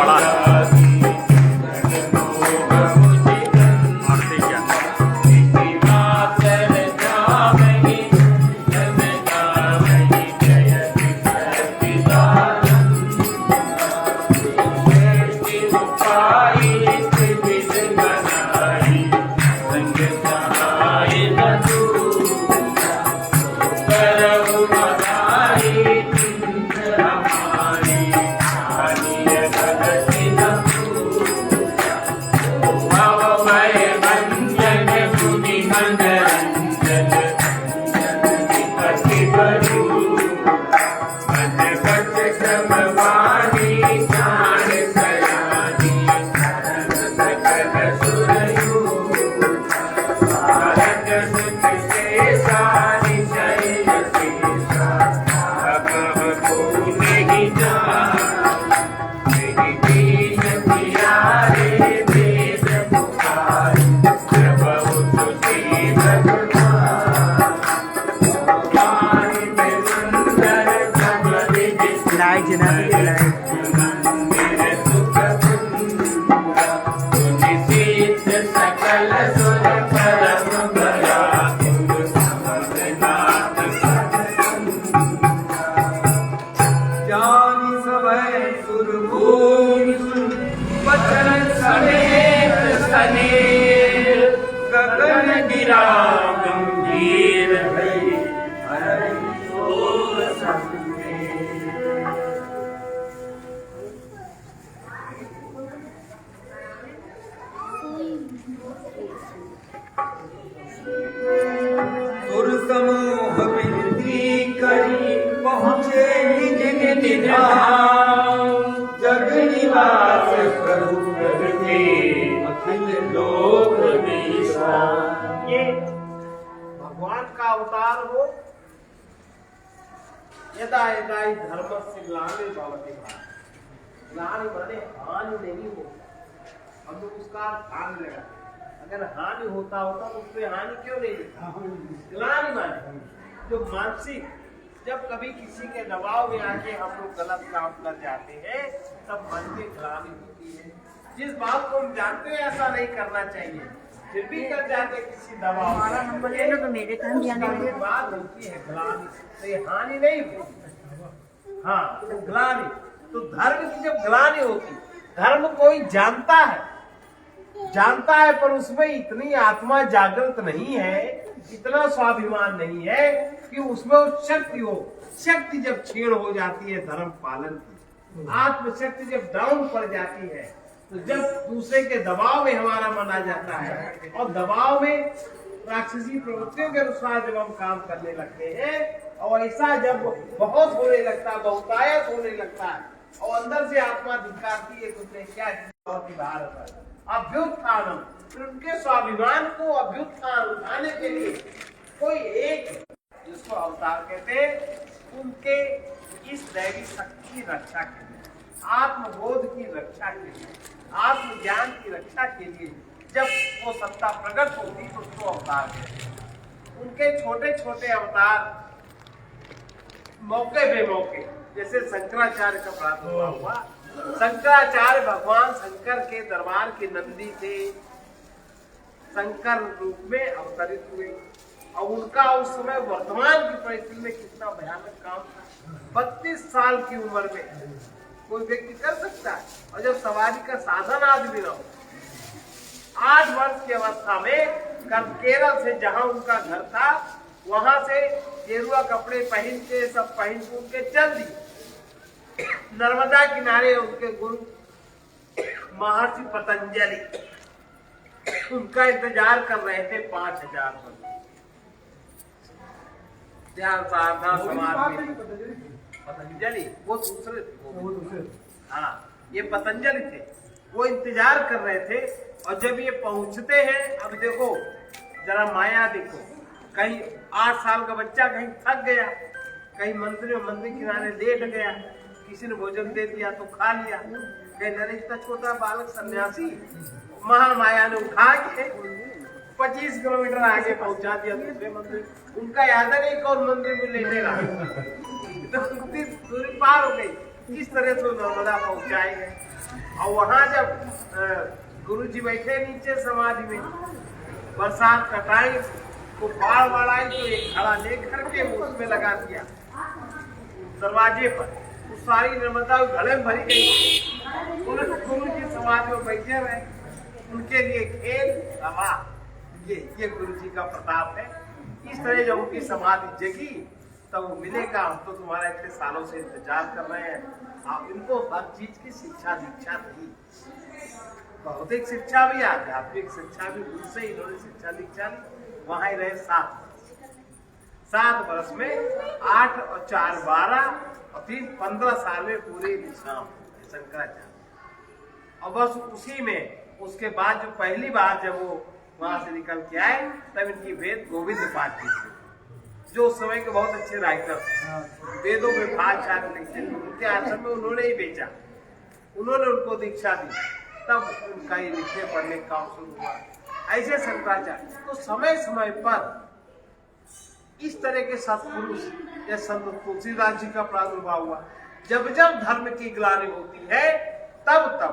पड़ा है। भगवान का अवतार हो। यदा यदा धर्मस्य ग्लानिर्भवति भवति, ग्लानि माने हानि नहीं हो, हम लोग उसका ध्यान लगा। अगर हानि होता तो उसमें हानि क्यों नहीं लिखा? ग्लानि माने जो मानसिक, जब कभी किसी के दबाव में आके हम लोग गलत काम कर जाते हैं तब मन में ग्लानि होती है। जिस बात को हम जानते हैं ऐसा नहीं करना चाहिए, फिर भी कर जाते किसी दबाव में, बात होती है ग्लानि। तो ये हानि नहीं होती, हाँ ग्लानि। तो धर्म की जब ग्लानि होती, धर्म कोई जानता है पर उसमें इतनी आत्मा जागृत नहीं है, इतना स्वाभिमान नहीं है कि उसमें वो शक्ति हो। शक्ति जब छीण हो जाती है धर्म पालन की, आत्मशक्ति जब डाउन पड़ जाती है, तो जब दूसरे के दबाव में हमारा मन आ जाता है और दबाव में राक्षसी प्रवृत्तियों के अनुसार जब हम काम करने लगते हैं और ऐसा जब बहुत होने लगता है, बहुतायत होने लगता है और अंदर से आत्मा धिक्कारती है, तुमने क्या बाहर अभ्युत्थान, फिर उनके स्वाभिमान को अभ्युत्थान उठाने के लिए कोई एक, जिसको अवतार कहते हैं, उनके इस दैवी शक्ति की रक्षा के लिए, आत्मबोध की रक्षा के लिए, आत्मज्ञान की रक्षा के लिए जब वो सत्ता प्रकट होती तो उसको अवतार कहते हैं। उनके छोटे छोटे अवतार मौके बेमौके, जैसे शंकराचार्य का प्रादुर्भाव हुआ। शंकराचार्य भगवान शंकर के दरबार के नंदी थे, शंकर रूप में अवतरित हुए और उनका उस समय वर्तमान की परिस्थिति में कितना भयानक काम था। 32 साल की उम्र में कोई व्यक्ति कर सकता है, और जब सवारी का साधन आदमी ना हो, 8 वर्ष की अवस्था में केरल से जहां उनका घर था वहां से गेरुआ कपड़े पहन के सब पहन के चल दी। नर्मदा किनारे उनके गुरु महर्षि पतंजलि उनका इंतजार कर रहे थे 5000 बंदे। ध्यान साधना समाधि पतंजलि वो दूसरे, हाँ ये पतंजलि थे, वो इंतजार कर रहे थे। और जब ये पहुंचते हैं, अब देखो जरा माया देखो, कहीं 8 साल का बच्चा कहीं थक गया, कहीं मंदिर किनारे लेट गया, किसी ने भोजन दे दिया तो खा लिया, कहीं नरेश का छोटा बालक सन्यासी महामाया ने उठा के 25 किलोमीटर आगे पहुंचा दिया दूसरे मंदिर। उनका याद नहीं कौन मंदिर में लेटेगा, तो दूरी पार हो गई। किस तरह से नर्मदा पहुंचाएंगे, और वहां जब गुरु जी बैठे नीचे समाधि में, बरसात का टाइम, तो बाढ़ आई तो एक घड़ा लेकर के उसमें लगा दिया दरवाजे पर, तो सारी नर्मदा घड़े में भरी गई। गुरु जी समाधि में बैठे रहे, उनके लिए खेल हवा, ये गुरु जी का प्रताप है। इस तरह जब उनकी समाधि जगी तब वो मिलेगा। हम तो तुम्हारा इतने सालों से इंतजार कर रहे हैं, आप इनको हर चीज की शिक्षा दीक्षा दी, भौतिक शिक्षा भी, आध्यात्मिक शिक्षा भी, उनसे इन्होंने शिक्षा दीक्षा ली। वहां ही रहे 7 वर्ष में 8 और 4 12 और 3 15 साल में पूरे निशान शंकराचार्य। और बस उसी में उसके बाद जो पहली बार जब वो वहां से निकल के आए तब इनकी वेद गोविंद पाठी थी, जो उस समय के बहुत अच्छे राइटर, वेदों में भाषा लिखते थे, उनके आश्रम में उन्होंने ही भेजा, उन्होंने उनको दीक्षा दी, तब उनका ये लिखने पढ़ने का काम शुरू हुआ। ऐसे शंकराचार्य तो समय समय पर इस तरह के सत्पुरुष या संत तुलसीदास जी का प्रादुर्भाव हुआ। जब जब धर्म की ग्लानि होती है तब तब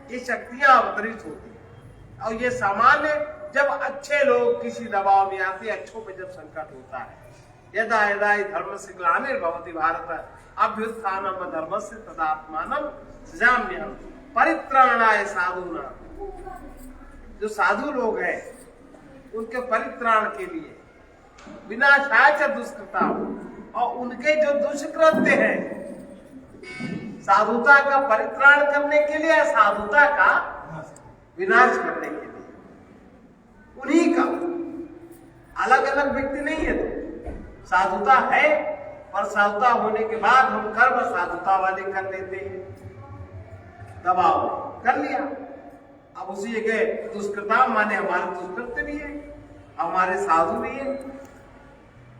ये शक्तियां अवतरित होती है। और ये सामान्य जब अच्छे लोग किसी दबाव में आते, अच्छों पे जब संकट होता है, यदा यदा धर्म से ग्लानिर्भवति भारत अभ्युत्थानम धर्मस्य तदात्मानं सृजाम्यहम् परित्राणाय साधूनां। जो साधु लोग हैं उनके परित्राण के लिए, विनाशाय च दुष्कृता, और उनके जो दुष्कृत्य हैं साधुता का परित्राण करने के लिए, साधुता का विनाश करने के लिए, उन्हीं का, अलग अलग व्यक्ति नहीं है। तो साधुता है, और साधुता होने के बाद हम कर्म साधुता वाले कर लेते हैं, दबाव कर लिया। अब उसी जगह दुष्कृता माने हमारे दुष्कृत्य भी है, हमारे साधु भी है,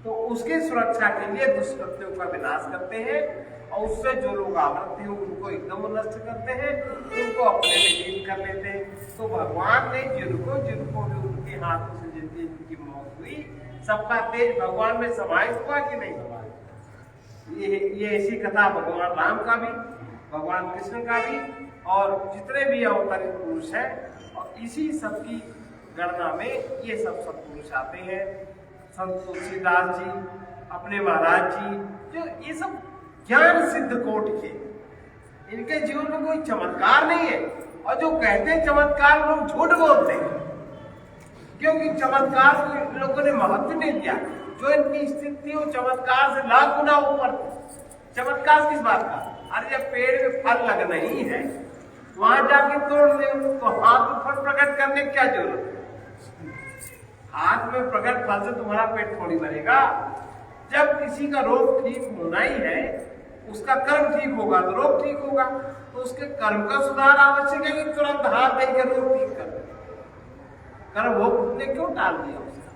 तो उसकी सुरक्षा के लिए दुष्कृत्यों का विनाश करते हैं, और उससे जो लोग आवृत्त हैं उनको एकदम नष्ट करते हैं, उनको अपने में लीन कर लेते हैं। तो भगवान ने जिनको जिनको भी उनके हाथों से जिनकी मौत हुई, सबका तेज भगवान में समाहित हुआ कि नहीं? ये ऐसी कथा भगवान राम का भी, भगवान कृष्ण का भी, और जितने भी अवतरित पुरुष हैं, और इसी सबकी गणना में ये सब सत्पुरुष आते हैं। संत तुलसीदास जी, अपने महाराज जी, जो ये सब ज्ञान सिद्ध कोट के, इनके जीवन में कोई चमत्कार नहीं है। और जो कहते हैं चमत्कार, लोग झूठ बोलते हैं, क्योंकि चमत्कार को इन लोगों ने महत्व नहीं दिया। जो इनकी स्थिति हो चमत्कार से लाख गुना ऊपर। चमत्कार किस बात का? अरे जब पेड़ में फल लग नहीं है, वहां जाके तोड़ ले, तो हाथ में फल प्रकट करने की क्या जरूरत है? हाथ में प्रकट फल से तुम्हारा पेट थोड़ी भरेगा। जब किसी का रोग ठीक होना ही है, उसका कर्म ठीक होगा तो रोग ठीक होगा, तो उसके कर्म का सुधार आवश्यक है कि तुरंत हाथ देकर रोग ठीक कर दे। कर्म वो ने क्यों टाल दिया उसका?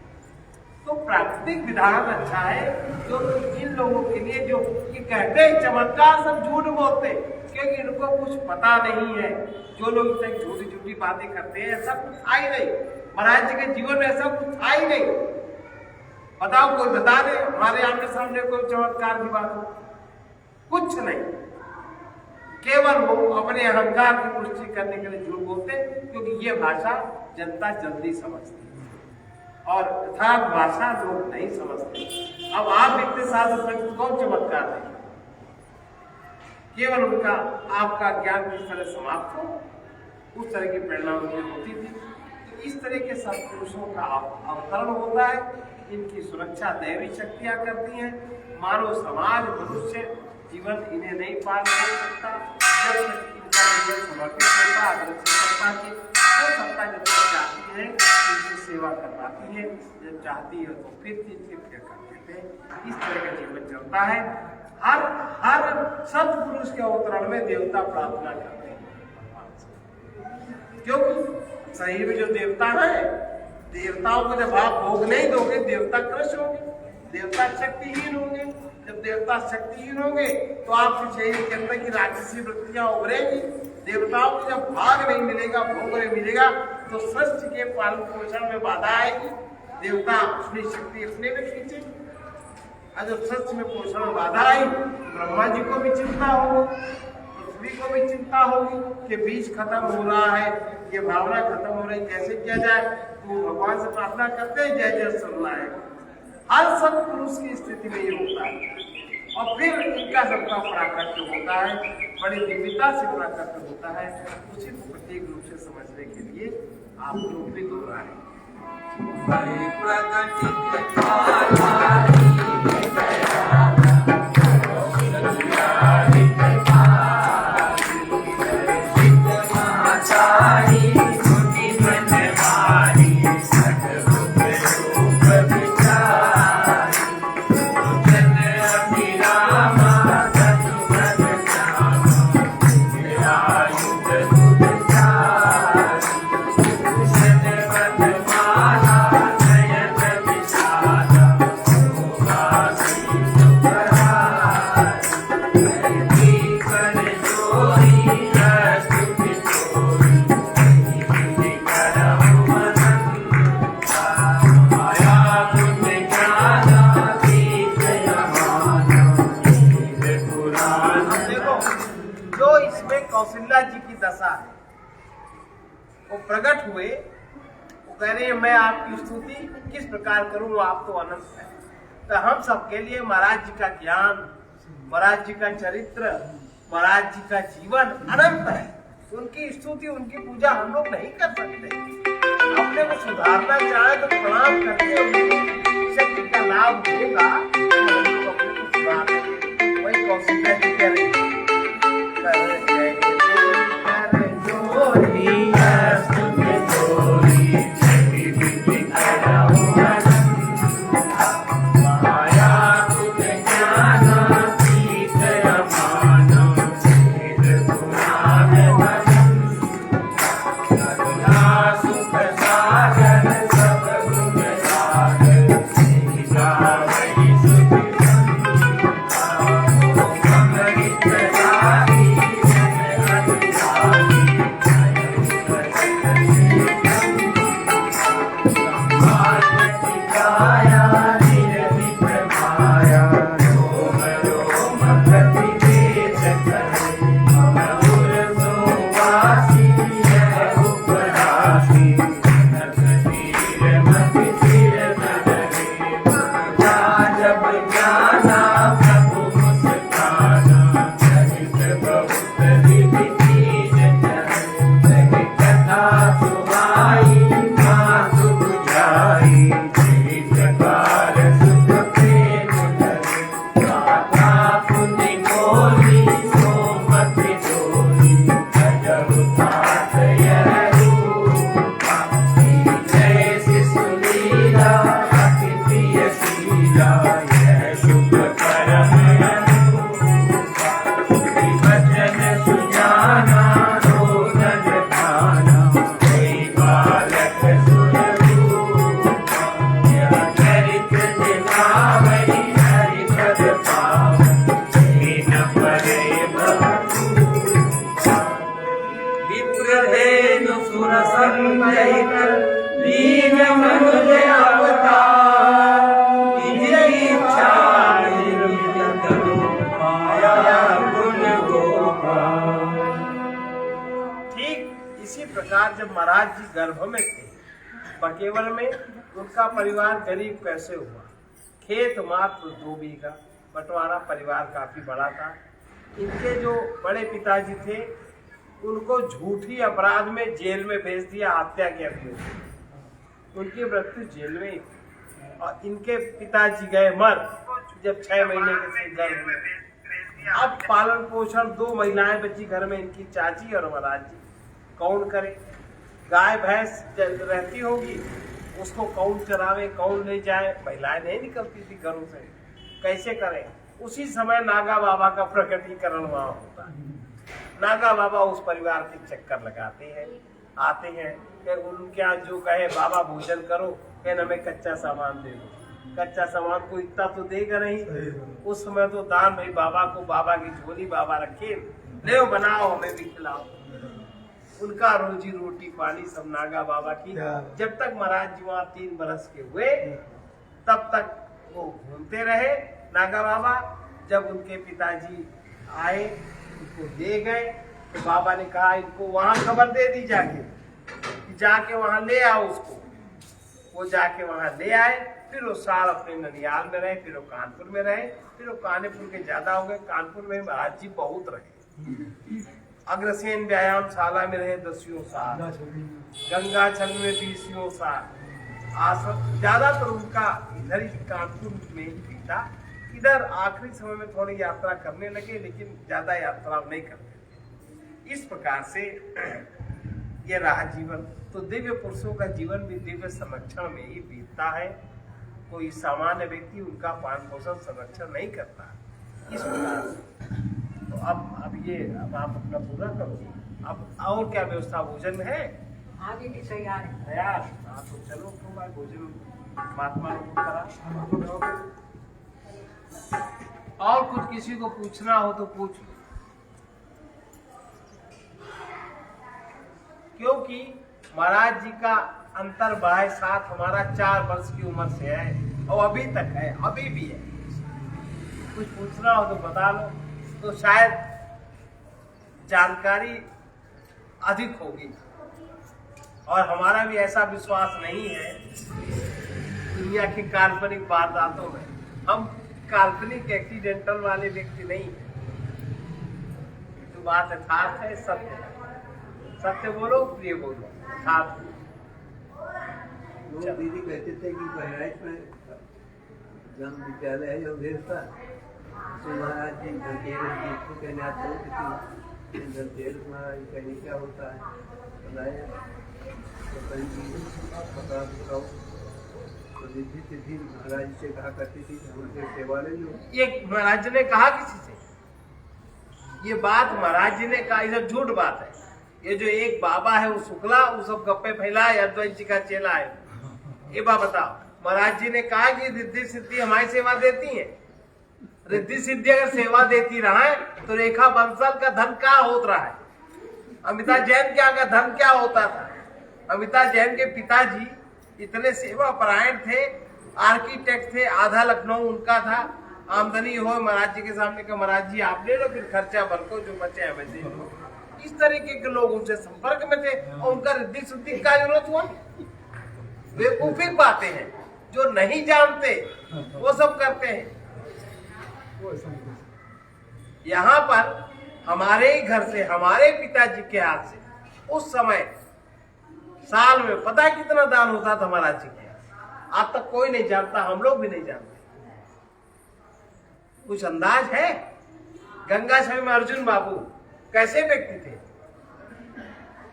तो प्राकृतिक विधान अच्छा है। जो इन लोगों के लिए जो ये कहते हैं चमत्कार, सब झूठ बोलते हैं, क्योंकि इनको कुछ पता नहीं है। जो लोग इतने झूठी झूठी बातें करते हैं, ऐसा कुछ था ही नहीं। महाराज जी के जीवन में ऐसा कुछ था ही नहीं। बताओ, कोई बता दे हमारे आमने सामने कोई चमत्कार की बात हो? कुछ नहीं। केवल वो अपने अहंकार की पुष्टि करने के लिए झूठ बोलते, क्योंकि ये भाषा जनता जल्दी समझती है और यथार्थ भाषा लोग नहीं समझते। अब आप इतने साल तक कौन चमत्कार है? केवल उनका आपका ज्ञान किस तरह समाप्त हो, उस तरह की प्रेरणा उनकी होती थी। तो इस तरह के सत्पुरुषों का अवतरण होता है, इनकी सुरक्षा दैवी शक्तियां करती हैं। मानव समाज, मनुष्य जीवन इन्हें नहीं पार कर सकता जब तक इनका जीवन समर्पित होता है सत्ता की। वो सत्ता जब तक चाहती है इनकी सेवा करवाती है, जब चाहती है तो फिर कर देते हैं। इस तरह का जीवन चलता है। हर सत्पुरुष के अवतरण में देवता प्रार्थना करते हैं भगवान से, क्योंकि शरीर में जो देवता है, देवताओं को जब आप भोग नहीं दोगे, देवता क्रश होंगे, देवता शक्तिहीन होंगे। जब देवता शक्तिहीन होंगे तो आपके शरीर के अंदर की राक्षसी वृत्तियां उभरेंगी। देवताओं को जब भाग नहीं मिलेगा, भोग नहीं मिलेगा, तो सृष्टि के पालन पोषण में बाधा आएगी। देवता अपनी शक्ति अपने में खींचेंगे, और जब सृष्टि में पोषण में बाधा आई, ब्रह्मा जी को भी चिंता होगी। पुत्री को भी चिंता होगी कि बीज खत्म हो रहा है, ये भावना खत्म हो रही, कैसे किया जाए। तो भगवान से प्रार्थना करते हैं, जय जय सुन रहा है। हर सत्पुरुष की स्थिति में ये होता है। और फिर इनका सबका प्राकट्य होता है, बड़ी दिव्यता से प्राकट्य होता है। उसी को प्रत्येक रूप से समझने के लिए आप लोग भी दोहराएं। कौशल्या जी की दशा है, वो प्रकट हुए, वो कह रहे हैं मैं आपकी स्तुति किस प्रकार करूं, आप तो अनंत है। तो हम सबके लिए महाराज जी का ज्ञान, महाराज जी का चरित्र, महाराज जी का जीवन अनंत है। उनकी स्तुति, उनकी पूजा हम लोग नहीं कर सकते। अपने को सुधारना चाहे तो प्रणाम करके उनकी शक्ति का लाभ होगा, तो हम लोग अपने को सुधार लेंगे। वही कौशल्या जी कह रही है, जब महाराज जी गर्भ में थे बकेवल में, उनका परिवार गरीब कैसे हुआ। खेत मात्र 2 बीघा, बंटवारा, परिवार काफी बड़ा था। इनके जो बड़े पिताजी थे उनको झूठी अपराध में जेल में भेज दिया, हत्या के अभियोग। उनकी मृत्यु जेल में ही थी और इनके पिताजी गए मर जब 6 महीने के गर्भ में। अब पालन पोषण 2 महिलाएं बची घर में, इनकी चाची और महाराज जी। कौन करे? गाय भैंस रहती होगी, उसको कौन चरावे, कौन ले जाए? महिलाएं नहीं निकलती थी घरों से, कैसे करें? उसी समय नागा बाबा का प्रकटीकरण वहां होता है। नागा बाबा उस परिवार के चक्कर लगाते हैं, आते हैं कि उनके यहाँ जो कहे बाबा भोजन करो, कहना हमें कच्चा सामान दे दो। कच्चा सामान को इतना तो देगा नहीं, उस समय तो दान भाई बाबा को, बाबा की झोली बाबा रखे, ले बनाओ हमें भी खिलाओ। उनका रोजी रोटी पानी सब नागा बाबा की। जब तक महाराज जी वहाँ 3 बरस के हुए तब तक वो घूमते रहे नागा बाबा। जब उनके पिताजी आए उसको दे गए। तो बाबा ने कहा इनको वहां खबर दे दी जाके कि जाके वहां ले आओ उसको। वो जाके वहां ले आए। फिर वो साल अपने ननियाल में रहे, फिर वो कानपुर में रहे, फिर वो कानपुर के ज्यादा हो गए। कानपुर में महाराज जी बहुत रहे। अग्रसेन व्यायामशाला में रहे 10 साल, गंगाचल में 20 साल। आश्रम ज्यादातर उनका इधर ही कानपुर में ही बीता। इधर आखिरी समय में थोड़ी यात्रा करने लगे, लेकिन ज्यादा यात्रा नहीं करते। इस प्रकार से ये रहा जीवन। तो दिव्य पुरुषों का जीवन भी दिव्य संरक्षण में ही बीतता है। कोई सामान्य व्यक्ति उनका पालन पोषण संरक्षण नहीं करता। इस प्रकार से तो अब आप अपना पूरा करो। अब और क्या व्यवस्था भोजन में है? हाँ जी तैयार है। तैयार? हाँ तो चलो तुम्हारा भोजन महात्मा लोग करा। और कुछ किसी को पूछना हो तो पूछ लो, क्योंकि महाराज जी का अंतर बाह्य साथ हमारा 4 वर्ष की उम्र से है और अभी तक है, अभी भी है। कुछ पूछना हो तो बता लो, तो शायद जानकारी अधिक होगी। और हमारा भी ऐसा विश्वास नहीं है दुनिया की काल्पनिक वारदातों में। हम काल्पनिक एक्सीडेंटल वाले व्यक्ति नहीं है। तो बात यथार्थ है, सत्य है। सत्य बोलो, प्रिय बोलो, यथार्थ। लोग दीदी कहते थे कि बहराइच में जन्म विद्यालय है जो था, तो महाराज जी धनतेरस को कहने आते हो कि धनतेरस महाराज कहने क्या होता है बताया, तो कहीं बता बताओ। तो रिद्धि सिद्धि महाराज से कहा करती थी कि हमसे सेवा ले लो। ये महाराज जी ने कहा किसी से? ये बात महाराज जी ने कहा, ये झूठ बात है। ये जो एक बाबा है वो शुक्ला, वो सब गप्पे फैलाए, अद्वैत जी का चेला है। ये बात बताओ, महाराज जी ने कहा कि रिद्धि सिद्धि हमारी सेवा देती है। रिद्धि सिद्धि अगर सेवा देती रहा है तो रेखा बंसल का धन क्या होता रहा है? अमिताभ जैन क्या का धन क्या होता था? अमिताभ जैन के पिताजी इतने सेवा परायण थे, आर्किटेक्ट थे, आधा लखनऊ उनका था। आमदनी हो महाराज जी के सामने का, महाराज जी आप ले लो, फिर खर्चा बरको, जो बचे हमें दे लो। इस तरीके के लोग उनसे संपर्क में थे और उनका रिद्धि सिद्धि का जरूरत हुआ। बेवकूफी बातें हैं, जो नहीं जानते वो सब करते हैं। यहाँ पर हमारे ही घर से, हमारे पिताजी के हाथ से उस समय साल में पता है कितना दान होता था महाराज जी के। आज तक कोई नहीं जानता, हम लोग भी नहीं जानते। कुछ अंदाज है? गंगाशय में अर्जुन बाबू कैसे व्यक्ति थे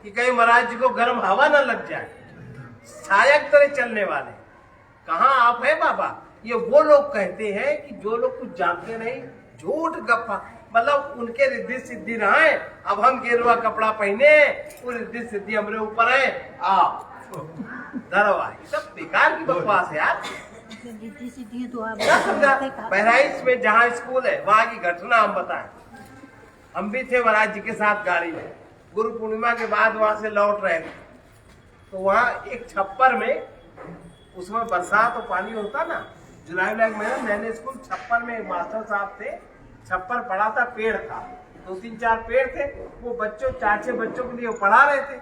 कि कहीं महाराज जी को गर्म हवा न लग जाए, सहायक तरह चलने वाले। कहाँ आप है बाबा? ये वो लोग कहते हैं कि जो लोग कुछ जानते नहीं, झूठ गप्पा, मतलब उनके रिद्धि सिद्धि रहा है। अब हम गेरुआ कपड़ा पहने, वो रिद्धि सिद्धि हमारे ऊपर है। आओ दरवाई, सब बेकार की बकवास है यार। रिद्धि सिद्धि तो आप बहराइच में जहाँ स्कूल है वहाँ की घटना हम बताएं। हम भी थे महाराज जी के साथ गाड़ी में, गुरु पूर्णिमा के बाद वहां से लौट रहे थे। तो वहाँ एक छप्पर में, उसमें बरसात और पानी होता ना, जुलाई महीना, मैंने स्कूल छप्पर में, एक मास्टर साहब थे, छप्पर पड़ा था, पेड़ था, 2-3-4 पेड़ थे। वो बच्चों, 4-6 बच्चों के लिए वो पढ़ा रहे थे।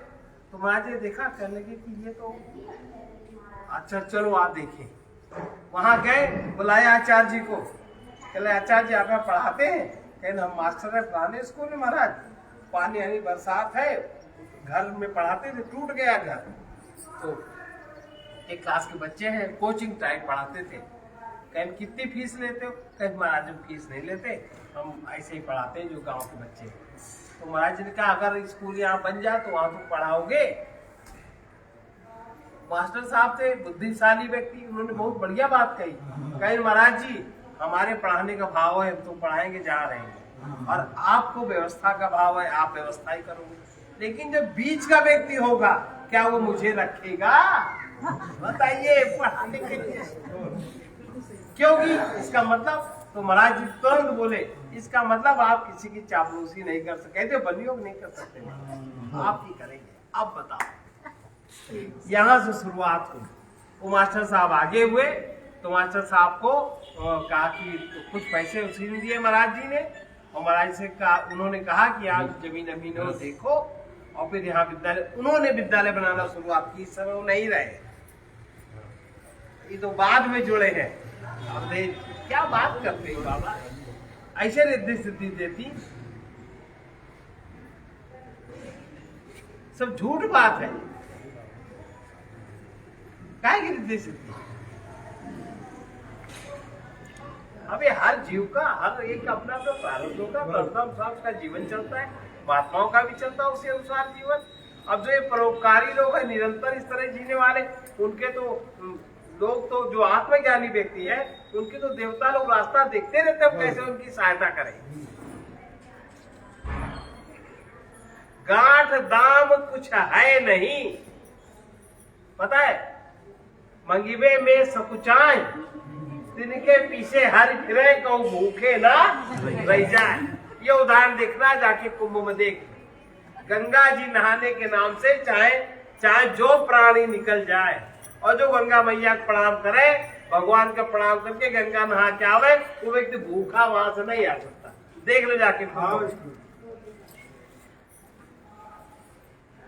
तो महाराज जी देखा, कहने लगे कि ये तो अच्छा, चलो आप देखें। वहां गए, बुलाया आचार्य जी को। कहले आचार्य जी आप पढ़ाते हैं? कहने हम मास्टर है पुराने स्कूल में महाराज, पानी यानी बरसात है, घर में पढ़ाते थे, टूट गया घर। तो एक क्लास के बच्चे हैं, कोचिंग टाइप पढ़ाते थे। कहने कितनी फीस लेते हो? कहने महाराज हम फीस नहीं लेते, हम ऐसे ही पढ़ाते हैं जो गांव के बच्चे। तो महाराज जी ने कहा अगर स्कूल यहाँ बन जाए तो वहां तुम पढ़ाओगे? मास्टर साहब थे, बुद्धिशाली व्यक्ति, उन्होंने बहुत बढ़िया बात कही। कहे महाराज जी हमारे पढ़ाने का भाव है, तो पढ़ाएंगे जहाँ रहेंगे, और आपको व्यवस्था का भाव है, आप व्यवस्था ही करोगे। लेकिन जब बीच का व्यक्ति होगा, क्या वो मुझे रखेगा? बताइए पढ़ाने के लिए। क्योंकि इसका मतलब, तो महाराज जी तुरंत बोले, इसका मतलब आप किसी की चापलूसी नहीं कर सकते, कहते बनियोग नहीं कर सकते, आप ही करेंगे। अब बताओ, यहाँ से शुरुआत हुई। वो मास्टर साहब आगे हुए, तो मास्टर साहब को कहा कि तो कुछ पैसे उसी ने दिए महाराज जी ने, और महाराज से कहा, उन्होंने कहा कि आप जमीन अमीन हो देखो, और फिर यहाँ विद्यालय, उन्होंने विद्यालय बनाना शुरुआत की। इस समय वो नहीं रहे, ये तो बाद में जुड़े हैं। अब क्या बात करते हैं बाबा, ऐसे रिद्धि सिद्धि देती, सब झूठ बात है। काहे की रिद्धि सिद्धि? अबे हर जीव का, हर एक अपना अपना प्रारब्ध होगा, प्रारब्ध का जीवन चलता है, महात्माओं का भी चलता है उसी अनुसार जीवन। अब जो ये परोपकारी लोग हैं, निरंतर इस तरह जीने वाले, उनके तो लोग तो जो आत्मज्ञानी व्यक्ति है, उनके तो देवता लोग रास्ता देखते रहते हैं कैसे उनकी सहायता करें। गांठ दाम कुछ है नहीं, पता है, मंगिबे में सकुचाए, तिनके पीछे हर फिरे को भूखे ना रह जाए। ये उदाहरण देखना जाके कुंभ में देख, गंगा जी नहाने के नाम से चाहे जो प्राणी निकल जाए, और जो गंगा मैया को प्रणाम करे, भगवान का प्रणाम करके गंगा नहा के आवे, वो व्यक्ति भूखा वहां से नहीं आ सकता। देख लो जाके।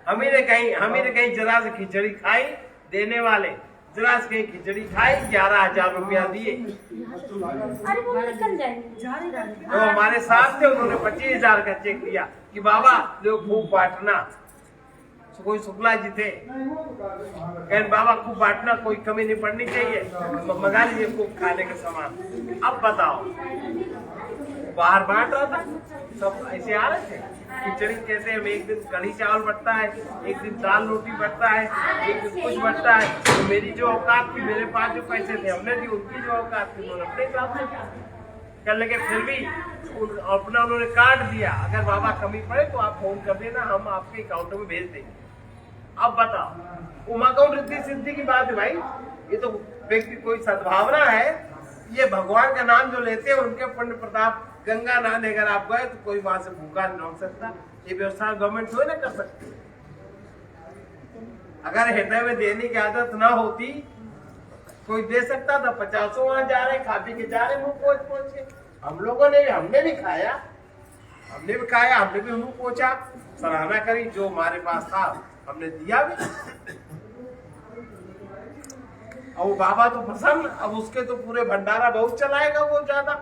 हमी ने कहीं जरा से खिचड़ी खाई, देने वाले जरा से कहीं खिचड़ी खाई, 11,000 रुपया दिए। तो हमारे साथ थे, उन्होंने 25,000 का चेक दिया कि बाबा लोग खूब बांटना। कोई शुक्ला जी थे, कहते बाबा खूब बांटना, कोई कमी नहीं पड़नी चाहिए, मंगा लीजिए खूब खाने का सामान। अब बताओ, बाहर बांट रहा था, सब ऐसे आ रहे थे। खिचड़ी कहते हैं, एक दिन कढ़ी चावल बटता है, एक दिन दाल रोटी बटता है, एक दिन कुछ बटता है। तो मेरी जो औकात थी, मेरे पास जो पैसे थे हमने दी, उनकी जो औकात थी उन्होंने अपने हिसाब से कर लगे। फिर भी अपना उन्होंने काट दिया, अगर बाबा कमी पड़े तो आप फोन कर देना, हम आपके अकाउंट में भेज देंगे। अब बताओ, उमाकाउंट रिद्धि सिद्धि की बात है भाई, ये तो व्यक्ति कोई सद्भावना है। ये भगवान का नाम जो लेते हैं, उनके पुण्य प्रताप, गंगा नहाने अगर आप गए तो कोई वहां से भूखा नहीं हो सकता। ये व्यवस्था गवर्नमेंट थोड़ी ना कर सकती। अगर हृदय में देने की आदत ना होती, कोई दे सकता था। 50 वहां जा रहे, खा पी के जा रहे, मुंह पोछ के। हम लोगों ने, हमने भी खाया, हमने भी मुंह पोछा, सराहना करी, जो हमारे पास था हमने दिया भी। और वो बाबा तो प्रसन्न, अब उसके तो पूरे भंडारा बहुत चलाएगा वो ज्यादा।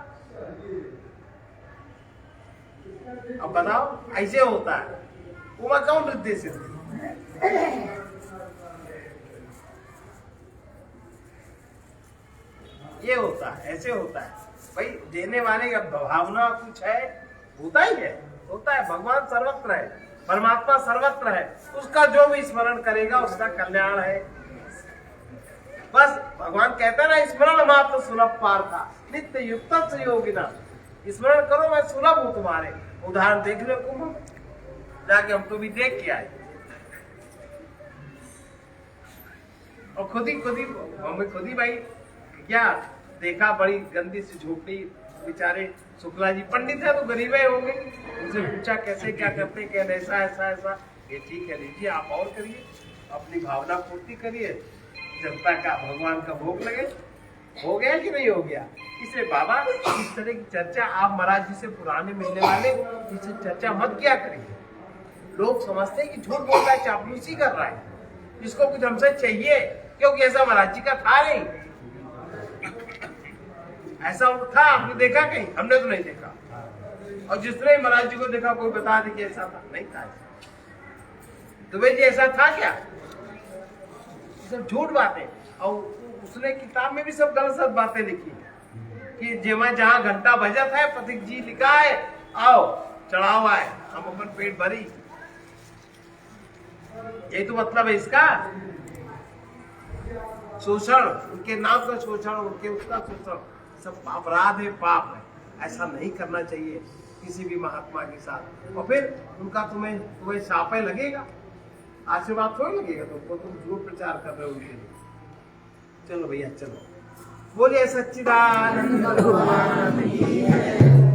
अब बताओ, ऐसे होता है उमाकाउंट रिद्धि सिद्धि। ये होता है, ऐसे होता है भाई। देने वाले का भावना कुछ है, होता ही है, होता है। भगवान सर्वत्र है, परमात्मा सर्वत्र है, उसका जो भी स्मरण करेगा उसका कल्याण है। बस भगवान कहता है ना, स्मरण मात्र सुलभ पार था, नित्य युक्त से योगिना। स्मरण करो, मैं सुलभ हूं तुम्हारे। उदाहरण देख लो कुंभ, जाके हम तो भी देख के आए, और खुद ही भाई क्या देखा, बड़ी गंदी सी झोपड़ी, बेचारे शुक्ला जी पंडित है तो गरीब ही होंगे। उनसे पूछा कैसे क्या करते, कहते ऐसा ऐसा ऐसा। ये ठीक है, लीजिए आप और करिए, अपनी भावना पूर्ति करिए, जनता का, भगवान का भोग लगे। हो गया कि नहीं हो गया? इसलिए बाबा इस तरह की चर्चा आप महाराज जी से पुराने मिलने वाले इससे चर्चा मत किया करिए। लोग समझते हैं कि झूठ बोल रहा है, चापलूसी कर रहा है, जिसको कुछ हमसे चाहिए, क्योंकि ऐसा महाराज जी का था नहीं। ऐसा था, आपने देखा कहीं? हमने तो नहीं देखा। और जिसने महाराज जी को देखा, कोई बता दे कि ऐसा था, नहीं था ऐसा। दुबे जी ऐसा था क्या? सब झूठ बातें। और उसने किताब में भी सब गलत बातें लिखी कि जेमा जहां घंटा बजत है, पथिक जी लिखा है, आओ चढ़ाओ आए, हम अपन पेट भरी। यही तो मतलब है इसका। शोषण, उनके नाम का शोषण, उनके उसका शोषण, सब अपराध है, पाप है। ऐसा नहीं करना चाहिए किसी भी महात्मा के साथ। और फिर उनका तुम्हें शापे लगेगा, आशीर्वाद थोड़ी लगेगा तुमको, तुम झूठ प्रचार कर रहे हो उनके लिए। चलो भैया चलो, बोलिए सच्चिदानंद भगवान की जय।